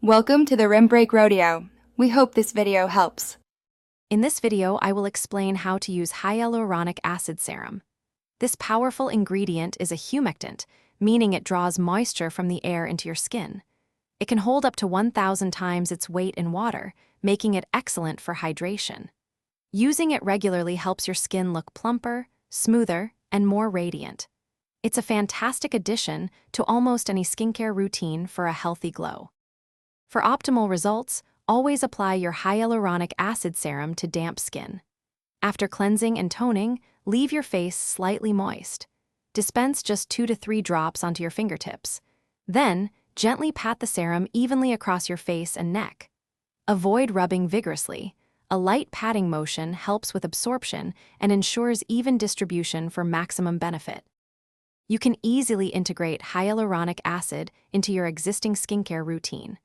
Welcome to the Rim Break Rodeo. We hope this video helps. In this video, I will explain how to use hyaluronic acid serum. This powerful ingredient is a humectant, meaning it draws moisture from the air into your skin. It can hold up to 1,000 times its weight in water, making it excellent for hydration. Using it regularly helps your skin look plumper, smoother, and more radiant. It's a fantastic addition to almost any skincare routine for a healthy glow. For optimal results, always apply your hyaluronic acid serum to damp skin. After cleansing and toning, leave your face slightly moist. Dispense just 2 to 3 drops onto your fingertips. Then, gently pat the serum evenly across your face and neck. Avoid rubbing vigorously. A light patting motion helps with absorption and ensures even distribution for maximum benefit. You can easily integrate hyaluronic acid into your existing skincare routine.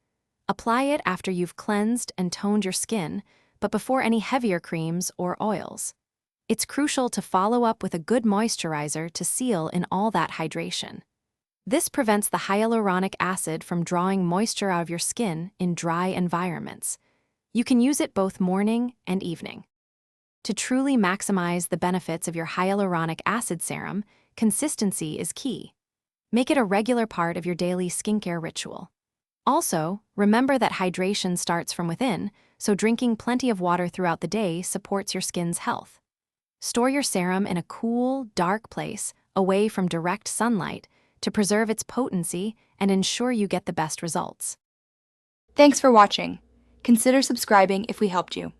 Apply it after you've cleansed and toned your skin, but before any heavier creams or oils. It's crucial to follow up with a good moisturizer to seal in all that hydration. This prevents the hyaluronic acid from drawing moisture out of your skin in dry environments. You can use it both morning and evening. To truly maximize the benefits of your hyaluronic acid serum, consistency is key. Make it a regular part of your daily skincare ritual. Also, remember that hydration starts from within, so drinking plenty of water throughout the day supports your skin's health. Store your serum in a cool, dark place, away from direct sunlight, to preserve its potency and ensure you get the best results. Thanks for watching. Consider subscribing if we helped you.